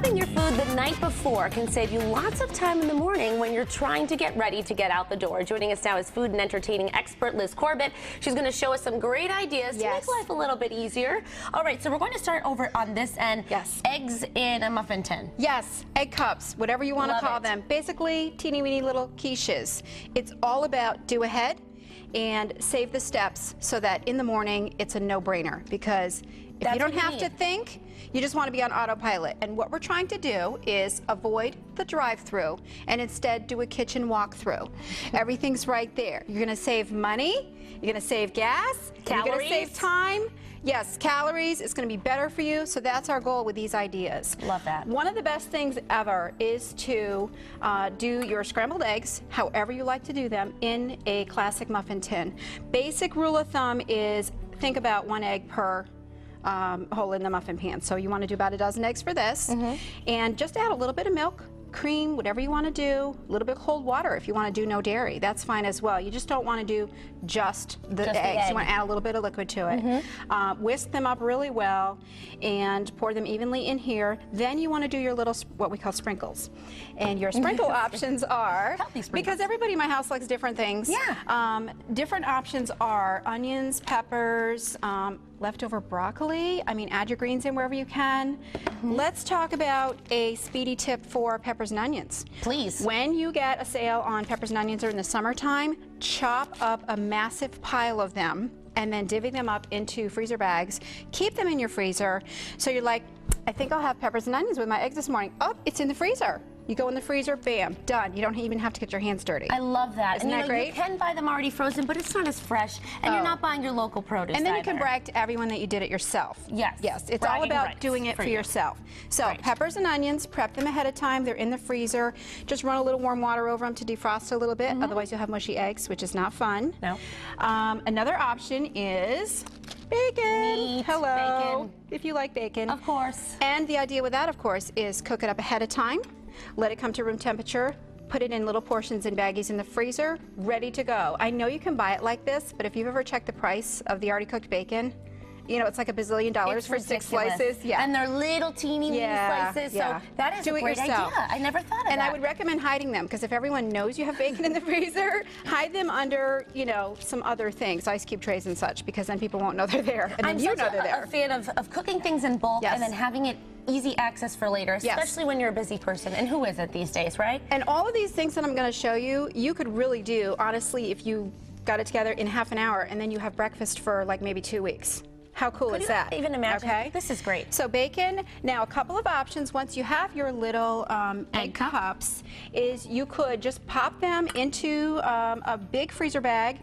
Prepping your food the night before can save you lots of time in the morning when you're trying to get ready to get out the door. Joining us now is food and entertaining expert Liz Corbett. She's going to show us some great ideas to make life a little bit easier. All right, so we're going to start over on this end. Yes. Eggs in a muffin tin. Yes, egg cups, whatever you want to call them. Basically, teeny weeny little quiches. It's all about do ahead and save the steps so that in the morning it's a no-brainer, because if you don't have to think, you just want to be on autopilot. And what we're trying to do is avoid the drive-through and instead do a kitchen walkthrough. Everything's right there. You're going to save money, you're going to save gas, you're going to save time. Yes, calories. It's going to be better for you. So that's our goal with these ideas. Love that. One of the best things ever is to do your scrambled eggs, however you like to do them, in a classic muffin tin. Basic rule of thumb is think about 1 egg per hole in the muffin pan. So you want to do about a dozen eggs for this, and just add a little bit of milk, cream, whatever you want to do, a little bit of cold water if you want to do no dairy. That's fine as well. You just don't want to do just the eggs. You want to add a little bit of liquid to it. Whisk them up really well and pour them evenly in here. Then you want to do your little, what we call sprinkles. And your sprinkle options are, because everybody in my house likes different things. Different options are onions, peppers, leftover broccoli. I mean, add your greens in wherever you can. Let's talk about a speedy tip for peppers and onions. Please. When you get a sale on peppers and onions or in the summertime, chop up a massive pile of them and then divvy them up into freezer bags. Keep them in your freezer. So you're like, I think I'll have peppers and onions with my eggs this morning. Oh, it's in the freezer. You go in the freezer, bam, done. You don't even have to get your hands dirty. I love that. Isn't that great? You can buy them already frozen, but it's not as fresh, and you're not buying your local produce. And then you can brag to everyone that you did it yourself. Yes. Yes, it's all about doing it for yourself. So peppers and onions, prep them ahead of time. They're in the freezer. Just run a little warm water over them to defrost a little bit. Otherwise, you'll have mushy eggs, which is not fun. No. Another option is bacon. Meat, hello. bacon. If you like bacon. Of course. And the idea with that, of course, is cook it up ahead of time. Let it come to room temperature. Put it in little portions in baggies in the freezer, ready to go. I know you can buy it like this, but if you've ever checked the price of the already cooked bacon, you know, it's like $1 billion for 6 slices. And they're little teeny slices. So that is a great idea. I never thought of that. And I would recommend hiding them, because if everyone knows you have bacon in the freezer, hide them under, you know, some other things, ice cube trays and such, because then people won't know they're there. And then you know they're there. I'm a fan of cooking things in bulk and then having it easy access for later, especially when you're a busy person. And who isn't these days, right? And all of these things that I'm going to show you, you could really do, honestly, if you got it together in half an hour, and then you have breakfast for like maybe 2 weeks. How cool is that? Even imagine. Okay. This is great. So bacon, now a couple of options once you have your little egg cups, is you could just pop them into a big freezer bag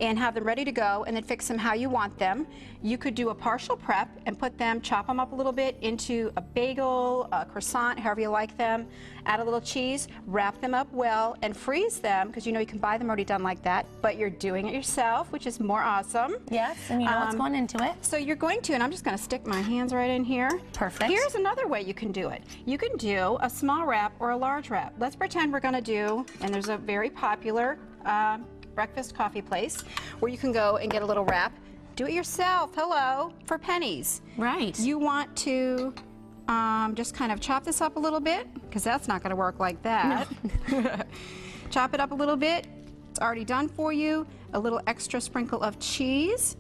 and have them ready to go, and then fix them how you want them. You could do a partial prep and put them, chop them up a little bit into a bagel, a croissant, however you like them. Add a little cheese, wrap them up well, and freeze them, because you know you can buy them already done like that, but you're doing it yourself, which is more awesome. Yes, and you know what's going into it. So you're going to, and I'm just going to stick my hands right in here. Perfect. Here's another way you can do it. You can do a small wrap or a large wrap. Let's pretend we're going to do, and there's a very popular breakfast coffee place where you can go and get a little wrap. Do it yourself, hello, for pennies. Right. You want to just kind of chop this up a little bit, because that's not going to work like that. No. Chop it up a little bit. It's already done for you. A little extra sprinkle of cheese.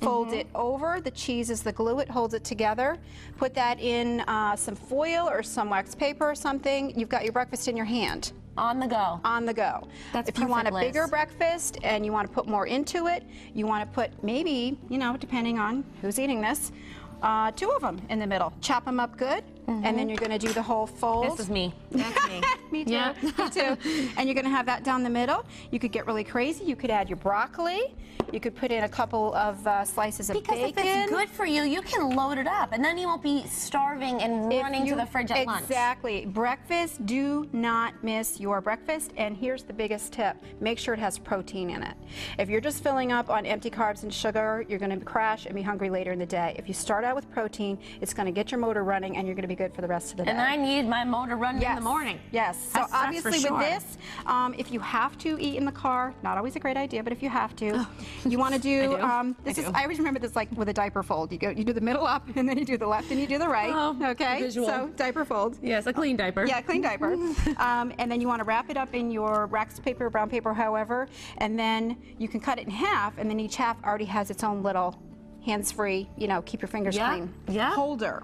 Fold it over. The cheese is the glue. It holds it together. Put that in some foil or some wax paper or something. You've got your breakfast in your hand. On the go. On the go. That's if you want a bigger breakfast and you want to put more into it, you want to put maybe, you know, depending on who's eating this, 2 of them in the middle. Chop them up good, and then you're going to do the whole fold. This is me. That's me. Me too. Yeah. Me too. And you're going to have that down the middle. You could get really crazy. You could add your broccoli. You could put in a couple of slices of bacon. Because if it's good for you, you can load it up, and then you won't be starving and running to the fridge at lunch. Exactly. Breakfast, do not miss your breakfast. And here's the biggest tip. Make sure it has protein in it. If you're just filling up on empty carbs and sugar, you're going to crash and be hungry later in the day. If you start out with protein, it's going to get your motor running, and you're going to be be good for the rest of the day. And I need my motor running in the morning. Yes. So That's obviously for sure. with this, if you have to eat in the car, not always a great idea, but if you have to, you want to do, I always remember this like with a diaper fold. You do the middle up, and then you do the left, and you do the right. Okay. Visual. So diaper fold. Yes, a clean diaper. Yeah, clean diaper. And then you want to wrap it up in your wax paper, brown paper, however, and then you can cut it in half, and then each half already has its own little hands-free, keep your fingers clean holder.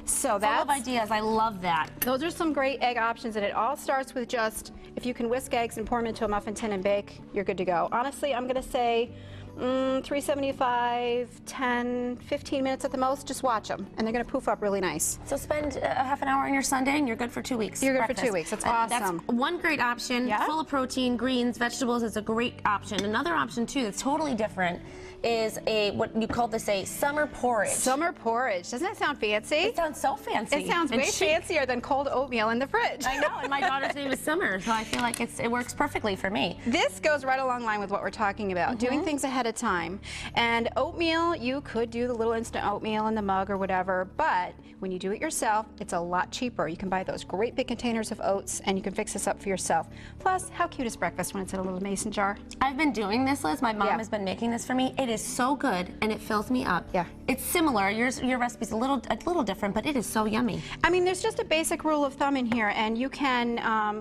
So that's full of ideas. I love that. Those are some great egg options, and it all starts with just, if you can whisk eggs and pour them into a muffin tin and bake, you're good to go. Honestly, I'm going to say 375, 10, 15 minutes at the most. Just watch them, and they're going to poof up really nice. So spend a half an hour on your Sunday, and you're good for 2 weeks. You're good for 2 weeks. That's awesome. That's one great option. Full of protein, greens, vegetables. It's a great option. Another option too that's totally different is what you call this a summer porridge. Summer porridge. Doesn't that sound fancy? It sounds so fancy. It sounds way fancier than cold oatmeal in the fridge. I know, and my daughter's name is Summer, so I feel like it works perfectly for me. This goes right along line with what we're talking about, doing things ahead of time. And oatmeal, you could do the little instant oatmeal in the mug or whatever, but when you do it yourself, it's a lot cheaper. You can buy those great big containers of oats, and you can fix this up for yourself. Plus, how cute is breakfast when it's in a little mason jar? I've been doing this, Liz. My mom has been making this for me. It is so good, and it fills me up. Yeah. It's similar. Your recipe's a little different, but it is so yummy. I mean, there's just a basic rule of thumb in here, and you can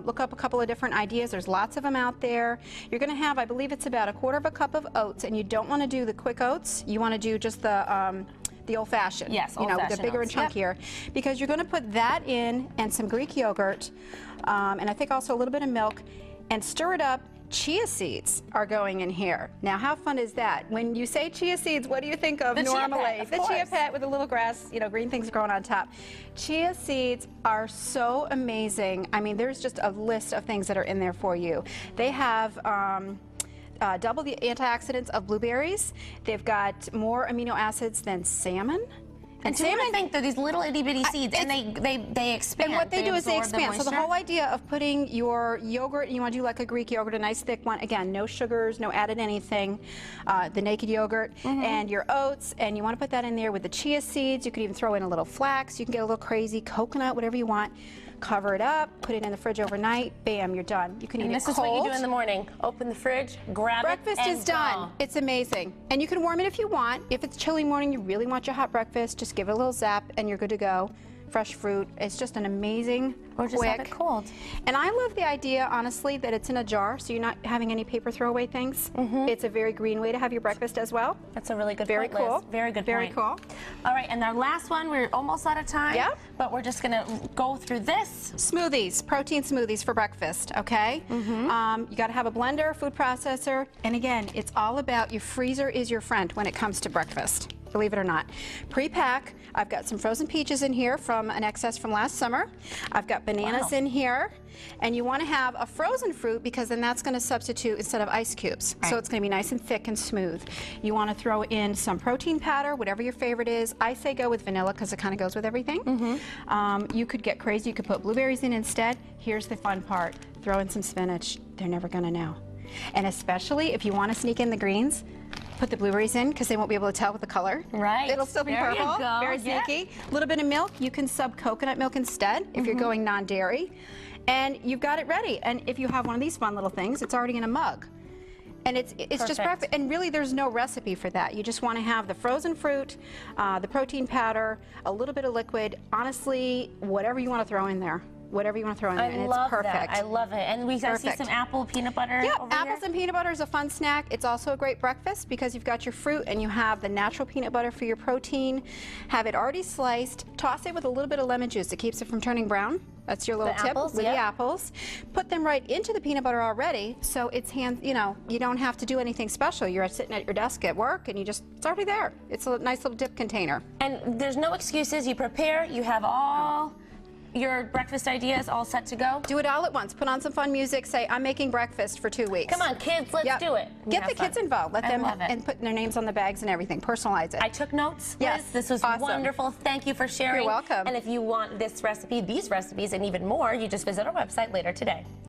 look up a couple of different ideas. There's lots of them out there. You're going to have, I believe it's about 1/4 cup of oats, and you don't want to do the quick oats. You want to do just the old-fashioned. Yes, the bigger and chunkier, because you're going to put that in and some Greek yogurt, and I think also a little bit of milk, and stir it up. Chia seeds are going in here. Now, how fun is that? When you say chia seeds, what do you think of normally? The chia pet with the little grass, green things growing on top. Chia seeds are so amazing. I mean, there's just a list of things that are in there for you. They have double the antioxidants of blueberries. They've got more amino acids than salmon. And salmon, think they're these little itty bitty seeds, and they expand. And what they do is they expand. So the whole idea of putting your yogurt, you want to do like a Greek yogurt, a nice thick one. Again, no sugars, no added anything. The naked yogurt and your oats, and you want to put that in there with the chia seeds. You could even throw in a little flax. You can get a little crazy coconut, whatever you want. Cover it up, put it in the fridge overnight. Bam, you're done. You can eat it cold. This is what you do in the morning. Open the fridge, grab breakfast it, and is done. It's amazing. And you can warm it if you want. If it's chilly morning, you really want your hot breakfast, just give it a little zap and you're good to go. Fresh fruit. It's just an amazing, or just have it cold. And I love the idea, honestly, that it's in a jar, so you're not having any paper throwaway things. It's a very green way to have your breakfast as well. That's a really good point, Liz. Cool. Very good Very point. cool. All right, and our last one, we're almost out of time. Yeah. But we're just gonna go through this. Smoothies, protein smoothies for breakfast, okay? You gotta have a blender, food processor, and again, it's all about your freezer is your friend when it comes to breakfast. Believe it or not. Pre-pack, I've got some frozen peaches in here from an excess from last summer. I've got bananas in here. And you want to have a frozen fruit because then that's going to substitute instead of ice cubes. So it's going to be nice and thick and smooth. You want to throw in some protein powder, whatever your favorite is. I say go with vanilla because it kind of goes with everything. You could get crazy. You could put blueberries in instead. Here's the fun part. Throw in some spinach. They're never going to know. And especially if you want to sneak in the greens, put the blueberries in because they won't be able to tell with the color. Right. It'll still be purple. Very sneaky. A little bit of milk. You can sub coconut milk instead if you're going non-dairy. And you've got it ready. And if you have one of these fun little things, it's already in a mug. And it's just perfect. And really, there's no recipe for that. You just want to have the frozen fruit, the protein powder, a little bit of liquid. Honestly, whatever you want to throw in there. Whatever you want to throw in there, and it's perfect. That. I love it. And we see some apple peanut butter. Yeah, over apples here. And peanut butter is a fun snack. It's also a great breakfast because you've got your fruit and you have the natural peanut butter for your protein. Have it already sliced. Toss it with a little bit of lemon juice. It keeps it from turning brown. That's your little tip with the apples. Put them right into the peanut butter already, so it's you don't have to do anything special. You're sitting at your desk at work and it's already there. It's a nice little dip container. And there's no excuses. You prepare, you have all your breakfast ideas all set to go? Do it all at once. Put on some fun music. Say, I'm making breakfast for 2 weeks. Come on, kids, let's do it. Get the kids involved. Let them and put their names on the bags and everything. Personalize it. I took notes. Yes. Liz. This was wonderful. Thank you for sharing. You're welcome. And if you want this recipe, these recipes, and even more, you just visit our website later today.